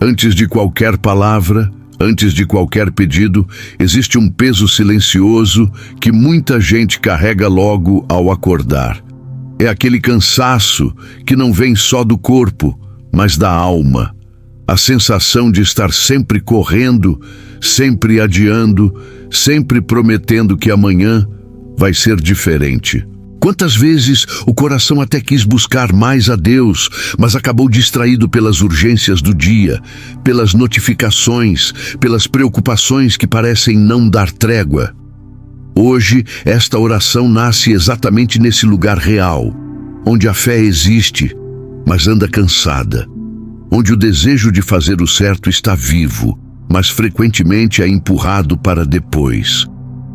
Antes de qualquer palavra, antes de qualquer pedido, existe um peso silencioso que muita gente carrega logo ao acordar. É aquele cansaço que não vem só do corpo, mas da alma. A sensação de estar sempre correndo, sempre adiando, sempre prometendo que amanhã vai ser diferente. Quantas vezes o coração até quis buscar mais a Deus, mas acabou distraído pelas urgências do dia, pelas notificações, pelas preocupações que parecem não dar trégua. Hoje, esta oração nasce exatamente nesse lugar real, onde a fé existe, mas anda cansada, onde o desejo de fazer o certo está vivo, mas frequentemente é empurrado para depois.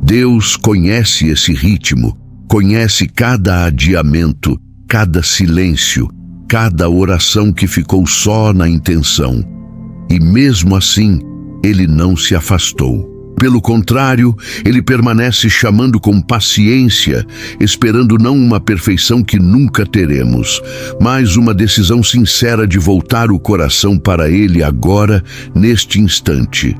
Deus conhece esse ritmo, conhece cada adiamento, cada silêncio, cada oração que ficou só na intenção. E mesmo assim, Ele não se afastou. Pelo contrário, Ele permanece chamando com paciência, esperando não uma perfeição que nunca teremos, mas uma decisão sincera de voltar o coração para Ele agora, neste instante.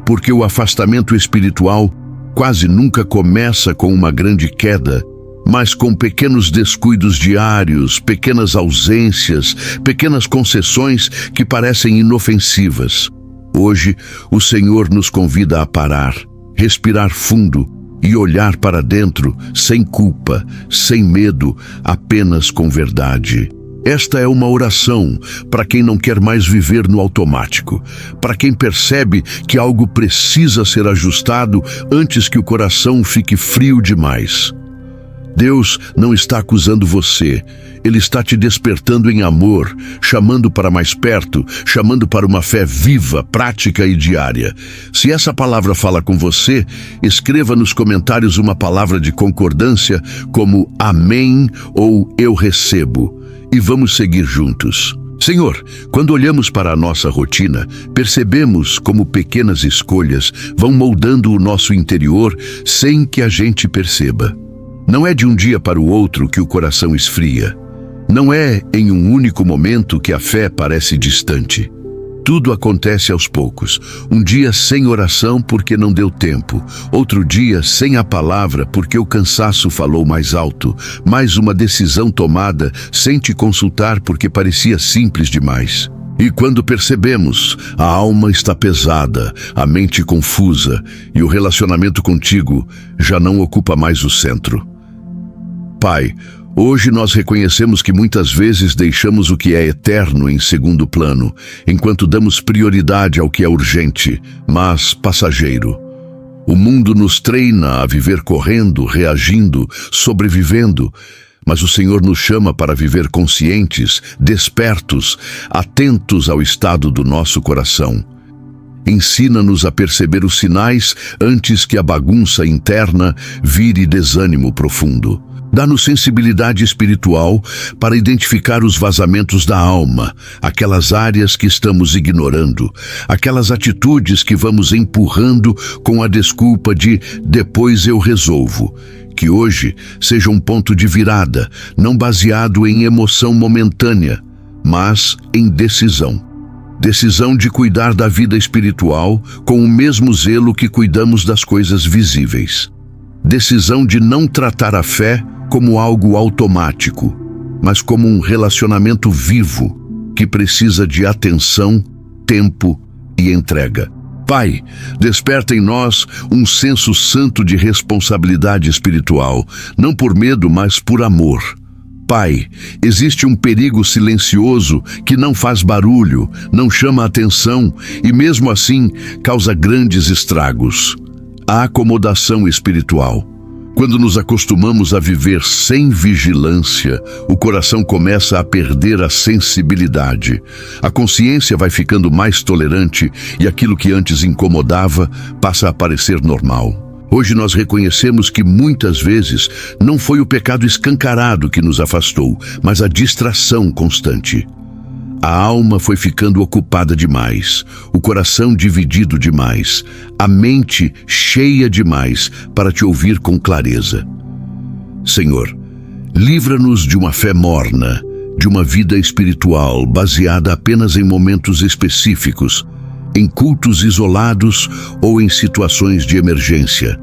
Porque o afastamento espiritual quase nunca começa com uma grande queda, mas com pequenos descuidos diários, pequenas ausências, pequenas concessões que parecem inofensivas. Hoje, o Senhor nos convida a parar, respirar fundo e olhar para dentro, sem culpa, sem medo, apenas com verdade. Esta é uma oração para quem não quer mais viver no automático, para quem percebe que algo precisa ser ajustado antes que o coração fique frio demais. Deus não está acusando você, Ele está te despertando em amor, chamando para mais perto, chamando para uma fé viva, prática e diária. Se essa palavra fala com você, escreva nos comentários uma palavra de concordância como amém ou eu recebo, e vamos seguir juntos. Senhor, quando olhamos para a nossa rotina, percebemos como pequenas escolhas vão moldando o nosso interior sem que a gente perceba. Não é de um dia para o outro que o coração esfria. Não é em um único momento que a fé parece distante. Tudo acontece aos poucos. Um dia sem oração porque não deu tempo. Outro dia sem a palavra porque o cansaço falou mais alto. Mais uma decisão tomada sem te consultar porque parecia simples demais. E quando percebemos, a alma está pesada, a mente confusa e o relacionamento contigo já não ocupa mais o centro. Pai, hoje nós reconhecemos que muitas vezes deixamos o que é eterno em segundo plano, enquanto damos prioridade ao que é urgente, mas passageiro. O mundo nos treina a viver correndo, reagindo, sobrevivendo, mas o Senhor nos chama para viver conscientes, despertos, atentos ao estado do nosso coração. Ensina-nos a perceber os sinais antes que a bagunça interna vire desânimo profundo. Dá-nos sensibilidade espiritual para identificar os vazamentos da alma, aquelas áreas que estamos ignorando, aquelas atitudes que vamos empurrando com a desculpa de depois eu resolvo. Que hoje seja um ponto de virada, não baseado em emoção momentânea, mas em decisão. Decisão de cuidar da vida espiritual com o mesmo zelo que cuidamos das coisas visíveis. Decisão de não tratar a fé como algo automático, mas como um relacionamento vivo que precisa de atenção, tempo e entrega. Pai, desperta em nós um senso santo de responsabilidade espiritual, não por medo, mas por amor. Pai, existe um perigo silencioso que não faz barulho, não chama atenção e mesmo assim causa grandes estragos. A acomodação espiritual. Quando nos acostumamos a viver sem vigilância, o coração começa a perder a sensibilidade. A consciência vai ficando mais tolerante e aquilo que antes incomodava passa a parecer normal. Hoje nós reconhecemos que muitas vezes não foi o pecado escancarado que nos afastou, mas a distração constante. A alma foi ficando ocupada demais, o coração dividido demais, a mente cheia demais para te ouvir com clareza. Senhor, livra-nos de uma fé morna, de uma vida espiritual baseada apenas em momentos específicos, em cultos isolados ou em situações de emergência.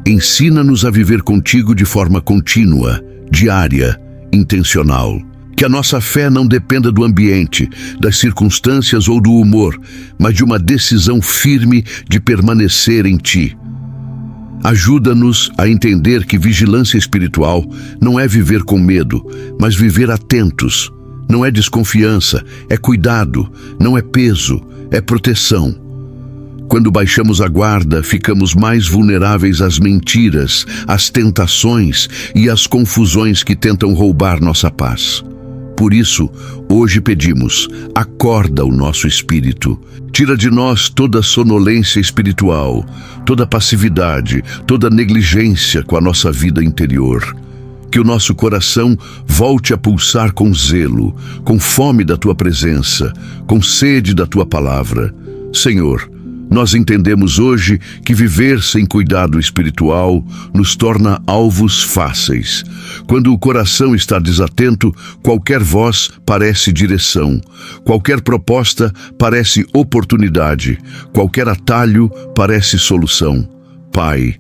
Ensina-nos a viver contigo de forma contínua, diária, intencional. Que a nossa fé não dependa do ambiente, das circunstâncias ou do humor, mas de uma decisão firme de permanecer em Ti. Ajuda-nos a entender que vigilância espiritual não é viver com medo, mas viver atentos. Não é desconfiança, é cuidado, não é peso, é proteção. Quando baixamos a guarda, ficamos mais vulneráveis às mentiras, às tentações e às confusões que tentam roubar nossa paz. Por isso, hoje pedimos, acorda o nosso espírito. Tira de nós toda sonolência espiritual, toda passividade, toda negligência com a nossa vida interior. Que o nosso coração volte a pulsar com zelo, com fome da Tua presença, com sede da Tua palavra. Senhor, nós entendemos hoje que viver sem cuidado espiritual nos torna alvos fáceis. Quando o coração está desatento, qualquer voz parece direção, qualquer proposta parece oportunidade, qualquer atalho parece solução. Pai,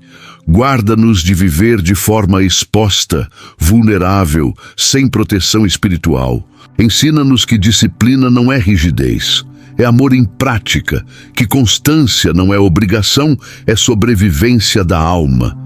guarda-nos de viver de forma exposta, vulnerável, sem proteção espiritual. Ensina-nos que disciplina não é rigidez. É amor em prática, que constância não é obrigação, é sobrevivência da alma.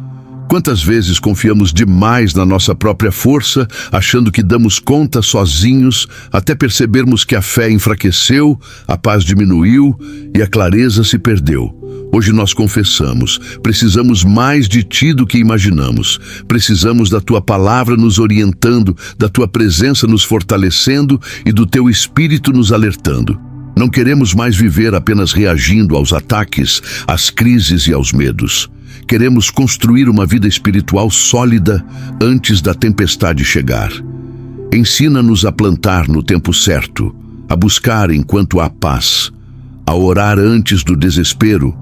Quantas vezes confiamos demais na nossa própria força, achando que damos conta sozinhos, até percebermos que a fé enfraqueceu, a paz diminuiu e a clareza se perdeu. Hoje nós confessamos, precisamos mais de Ti do que imaginamos. Precisamos da Tua palavra nos orientando, da Tua presença nos fortalecendo e do Teu Espírito nos alertando. Não queremos mais viver apenas reagindo aos ataques, às crises e aos medos. Queremos construir uma vida espiritual sólida antes da tempestade chegar. Ensina-nos a plantar no tempo certo, a buscar enquanto há paz, a orar antes do desespero,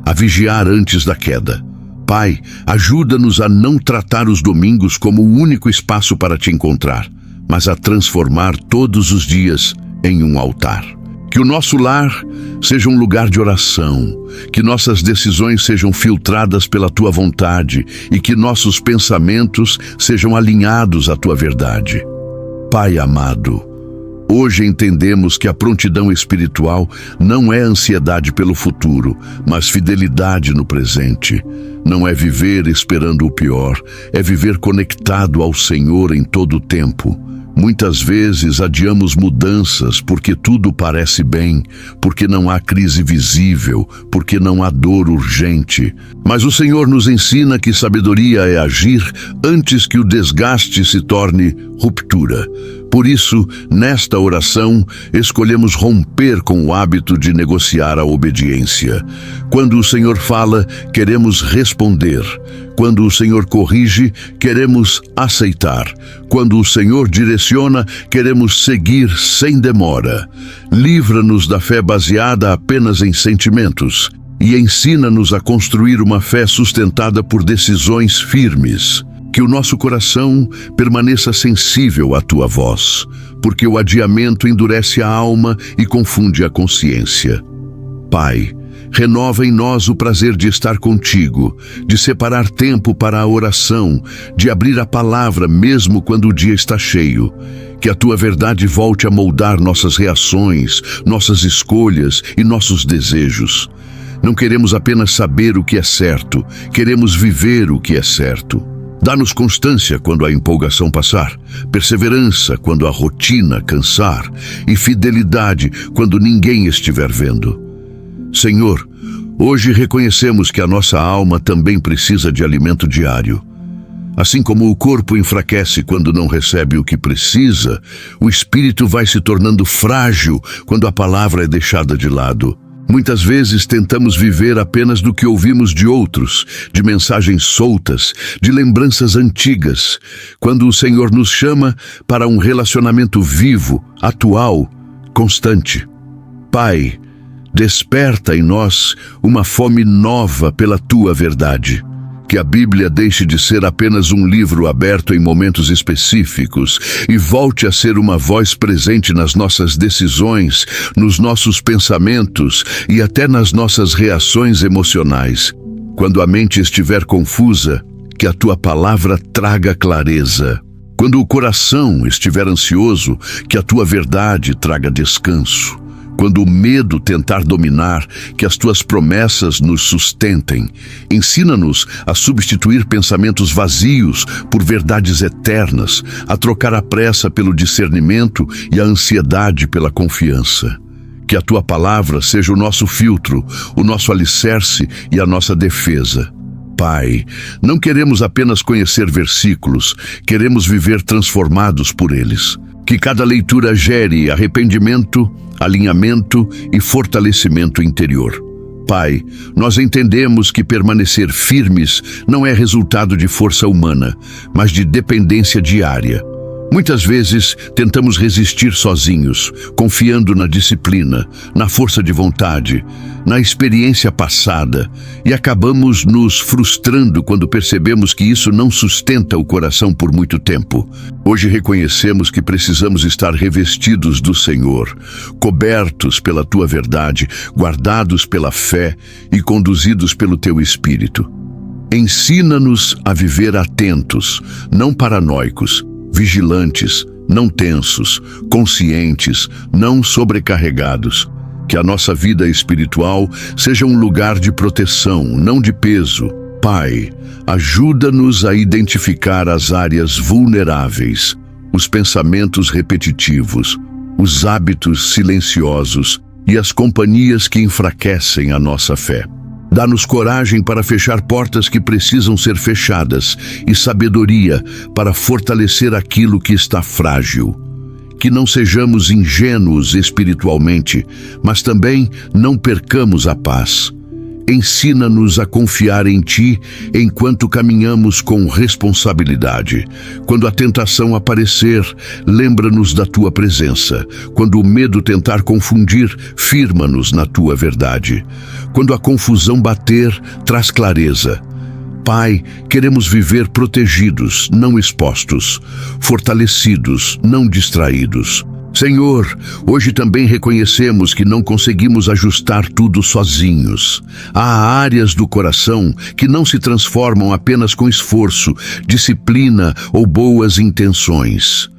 a vigiar antes da queda. Pai, ajuda-nos a não tratar os domingos como o único espaço para Te encontrar, mas a transformar todos os dias em um altar. Que o nosso lar seja um lugar de oração, que nossas decisões sejam filtradas pela Tua vontade e que nossos pensamentos sejam alinhados à Tua verdade. Pai amado, hoje entendemos que a prontidão espiritual não é ansiedade pelo futuro, mas fidelidade no presente. Não é viver esperando o pior, é viver conectado ao Senhor em todo o tempo. Muitas vezes adiamos mudanças porque tudo parece bem, porque não há crise visível, porque não há dor urgente. Mas o Senhor nos ensina que sabedoria é agir antes que o desgaste se torne ruptura. Por isso, nesta oração, escolhemos romper com o hábito de negociar a obediência. Quando o Senhor fala, queremos responder. Quando o Senhor corrige, queremos aceitar. Quando o Senhor direciona, queremos seguir sem demora. Livra-nos da fé baseada apenas em sentimentos e ensina-nos a construir uma fé sustentada por decisões firmes. Que o nosso coração permaneça sensível à Tua voz, porque o adiamento endurece a alma e confunde a consciência. Pai, renova em nós o prazer de estar contigo, de separar tempo para a oração, de abrir a palavra mesmo quando o dia está cheio. Que a Tua verdade volte a moldar nossas reações, nossas escolhas e nossos desejos. Não queremos apenas saber o que é certo, queremos viver o que é certo. Dá-nos constância quando a empolgação passar, perseverança quando a rotina cansar e fidelidade quando ninguém estiver vendo. Senhor, hoje reconhecemos que a nossa alma também precisa de alimento diário. Assim como o corpo enfraquece quando não recebe o que precisa, o espírito vai se tornando frágil quando a palavra é deixada de lado. Muitas vezes tentamos viver apenas do que ouvimos de outros, de mensagens soltas, de lembranças antigas, quando o Senhor nos chama para um relacionamento vivo, atual, constante. Pai, desperta em nós uma fome nova pela Tua verdade. Que a Bíblia deixe de ser apenas um livro aberto em momentos específicos e volte a ser uma voz presente nas nossas decisões, nos nossos pensamentos e até nas nossas reações emocionais. Quando a mente estiver confusa, que a tua palavra traga clareza. Quando o coração estiver ansioso, que a tua verdade traga descanso. Quando o medo tentar dominar, que as tuas promessas nos sustentem. Ensina-nos a substituir pensamentos vazios por verdades eternas, a trocar a pressa pelo discernimento e a ansiedade pela confiança. Que a tua palavra seja o nosso filtro, o nosso alicerce e a nossa defesa. Pai, não queremos apenas conhecer versículos, queremos viver transformados por eles. Que cada leitura gere arrependimento, alinhamento e fortalecimento interior. Pai, nós entendemos que permanecer firmes não é resultado de força humana, mas de dependência diária. Muitas vezes tentamos resistir sozinhos, confiando na disciplina, na força de vontade, na experiência passada, e acabamos nos frustrando quando percebemos que isso não sustenta o coração por muito tempo. Hoje reconhecemos que precisamos estar revestidos do Senhor, cobertos pela Tua verdade, guardados pela fé e conduzidos pelo Teu Espírito. Ensina-nos a viver atentos, não paranoicos, vigilantes, não tensos, conscientes, não sobrecarregados. Que a nossa vida espiritual seja um lugar de proteção, não de peso. Pai, ajuda-nos a identificar as áreas vulneráveis, os pensamentos repetitivos, os hábitos silenciosos e as companhias que enfraquecem a nossa fé. Dá-nos coragem para fechar portas que precisam ser fechadas e sabedoria para fortalecer aquilo que está frágil. Que não sejamos ingênuos espiritualmente, mas também não percamos a paz. Ensina-nos a confiar em Ti enquanto caminhamos com responsabilidade. Quando a tentação aparecer, lembra-nos da Tua presença. Quando o medo tentar confundir, firma-nos na Tua verdade. Quando a confusão bater, traz clareza. Pai, queremos viver protegidos, não expostos, fortalecidos, não distraídos. Senhor, hoje também reconhecemos que não conseguimos ajustar tudo sozinhos. Há áreas do coração que não se transformam apenas com esforço, disciplina ou boas intenções.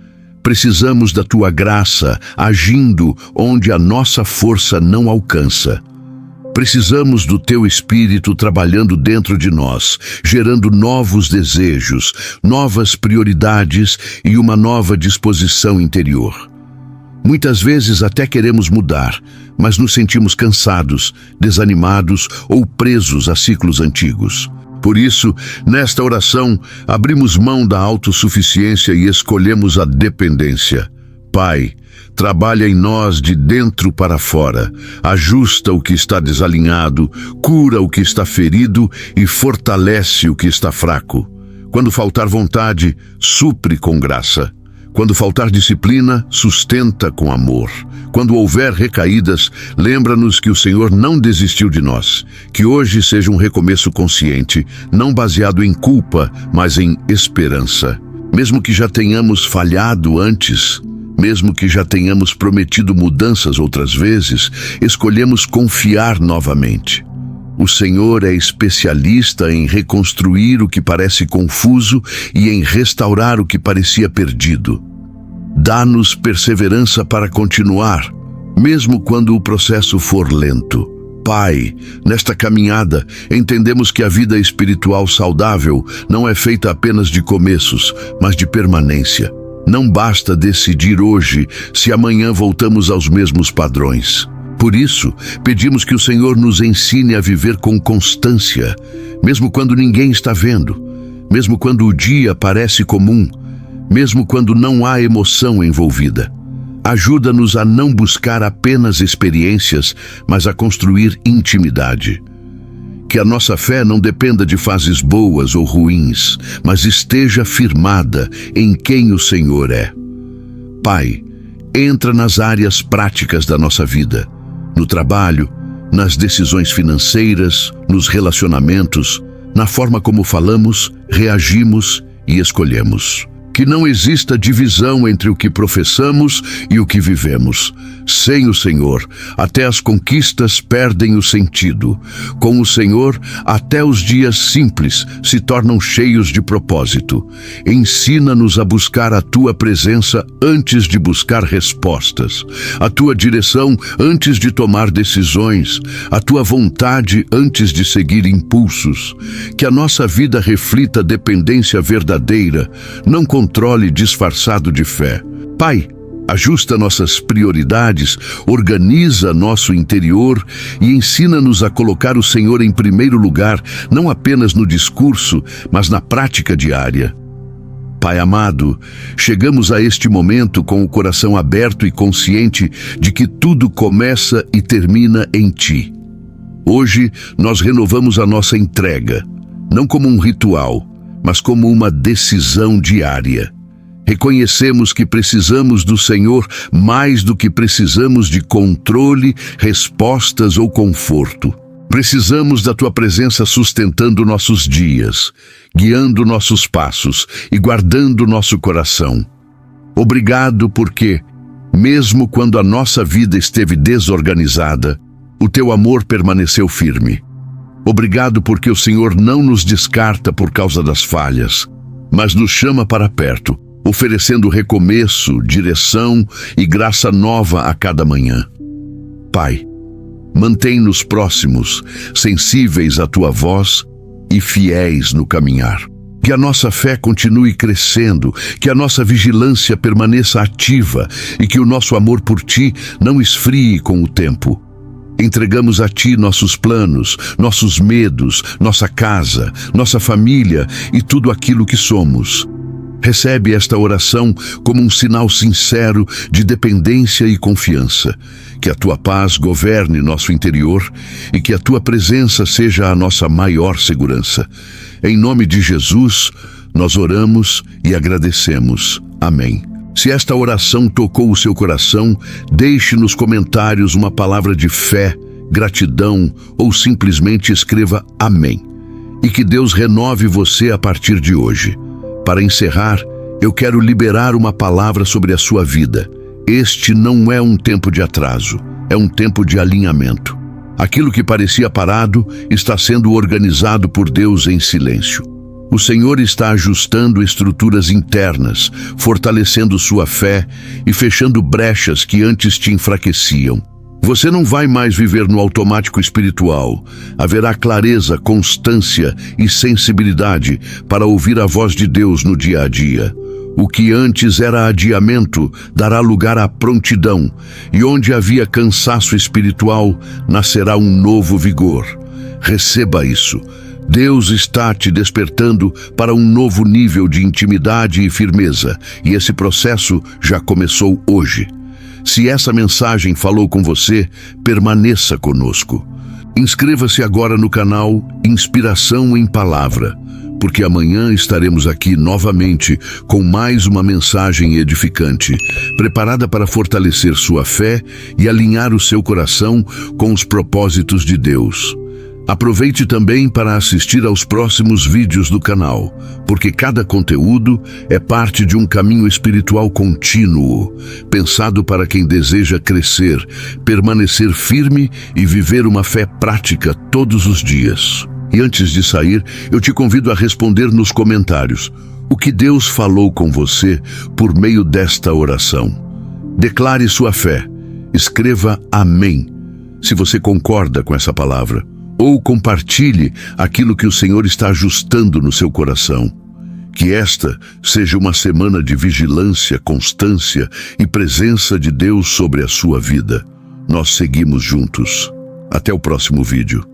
Precisamos da Tua graça agindo onde a nossa força não alcança. Precisamos do Teu Espírito trabalhando dentro de nós, gerando novos desejos, novas prioridades e uma nova disposição interior. Muitas vezes até queremos mudar, mas nos sentimos cansados, desanimados ou presos a ciclos antigos. Por isso, nesta oração, abrimos mão da autossuficiência e escolhemos a dependência. Pai, trabalha em nós de dentro para fora, ajusta o que está desalinhado, cura o que está ferido e fortalece o que está fraco. Quando faltar vontade, supre com graça. Quando faltar disciplina, sustenta com amor. Quando houver recaídas, lembra-nos que o Senhor não desistiu de nós. Que hoje seja um recomeço consciente, não baseado em culpa, mas em esperança. Mesmo que já tenhamos falhado antes, mesmo que já tenhamos prometido mudanças outras vezes, escolhemos confiar novamente. O Senhor é especialista em reconstruir o que parece confuso e em restaurar o que parecia perdido. Dá-nos perseverança para continuar, mesmo quando o processo for lento. Pai, nesta caminhada, entendemos que a vida espiritual saudável não é feita apenas de começos, mas de permanência. Não basta decidir hoje se amanhã voltamos aos mesmos padrões. Por isso, pedimos que o Senhor nos ensine a viver com constância, mesmo quando ninguém está vendo, mesmo quando o dia parece comum, mesmo quando não há emoção envolvida. Ajuda-nos a não buscar apenas experiências, mas a construir intimidade. Que a nossa fé não dependa de fases boas ou ruins, mas esteja firmada em quem o Senhor é. Pai, entra nas áreas práticas da nossa vida, no trabalho, nas decisões financeiras, nos relacionamentos, na forma como falamos, reagimos e escolhemos. Que não exista divisão entre o que professamos e o que vivemos. Sem o Senhor, até as conquistas perdem o sentido. Com o Senhor, até os dias simples se tornam cheios de propósito. Ensina-nos a buscar a Tua presença antes de buscar respostas, a Tua direção antes de tomar decisões, a Tua vontade antes de seguir impulsos. Que a nossa vida reflita dependência verdadeira, não controle disfarçado de fé. Pai, ajusta nossas prioridades, organiza nosso interior e ensina-nos a colocar o Senhor em primeiro lugar, não apenas no discurso, mas na prática diária. Pai amado, chegamos a este momento com o coração aberto e consciente de que tudo começa e termina em Ti. Hoje, nós renovamos a nossa entrega, não como um ritual, mas como uma decisão diária. Reconhecemos que precisamos do Senhor mais do que precisamos de controle, respostas ou conforto. Precisamos da Tua presença sustentando nossos dias, guiando nossos passos e guardando nosso coração. Obrigado porque, mesmo quando a nossa vida esteve desorganizada, o Teu amor permaneceu firme. Obrigado porque o Senhor não nos descarta por causa das falhas, mas nos chama para perto, oferecendo recomeço, direção e graça nova a cada manhã. Pai, mantém-nos próximos, sensíveis à Tua voz e fiéis no caminhar. Que a nossa fé continue crescendo, que a nossa vigilância permaneça ativa e que o nosso amor por Ti não esfrie com o tempo. Entregamos a Ti nossos planos, nossos medos, nossa casa, nossa família e tudo aquilo que somos. Recebe esta oração como um sinal sincero de dependência e confiança. Que a Tua paz governe nosso interior e que a Tua presença seja a nossa maior segurança. Em nome de Jesus, nós oramos e agradecemos. Amém. Se esta oração tocou o seu coração, deixe nos comentários uma palavra de fé, gratidão ou simplesmente escreva Amém. E que Deus renove você a partir de hoje. Para encerrar, eu quero liberar uma palavra sobre a sua vida. Este não é um tempo de atraso, é um tempo de alinhamento. Aquilo que parecia parado está sendo organizado por Deus em silêncio. O Senhor está ajustando estruturas internas, fortalecendo sua fé e fechando brechas que antes te enfraqueciam. Você não vai mais viver no automático espiritual. Haverá clareza, constância e sensibilidade para ouvir a voz de Deus no dia a dia. O que antes era adiamento dará lugar à prontidão, e onde havia cansaço espiritual, nascerá um novo vigor. Receba isso. Deus está te despertando para um novo nível de intimidade e firmeza, e esse processo já começou hoje. Se essa mensagem falou com você, permaneça conosco. Inscreva-se agora no canal Inspiração em Palavra, porque amanhã estaremos aqui novamente com mais uma mensagem edificante, preparada para fortalecer sua fé e alinhar o seu coração com os propósitos de Deus. Aproveite também para assistir aos próximos vídeos do canal, porque cada conteúdo é parte de um caminho espiritual contínuo, pensado para quem deseja crescer, permanecer firme e viver uma fé prática todos os dias. E antes de sair, eu te convido a responder nos comentários o que Deus falou com você por meio desta oração. Declare sua fé. Escreva Amém, se você concorda com essa palavra. Ou compartilhe aquilo que o Senhor está ajustando no seu coração. Que esta seja uma semana de vigilância, constância e presença de Deus sobre a sua vida. Nós seguimos juntos. Até o próximo vídeo.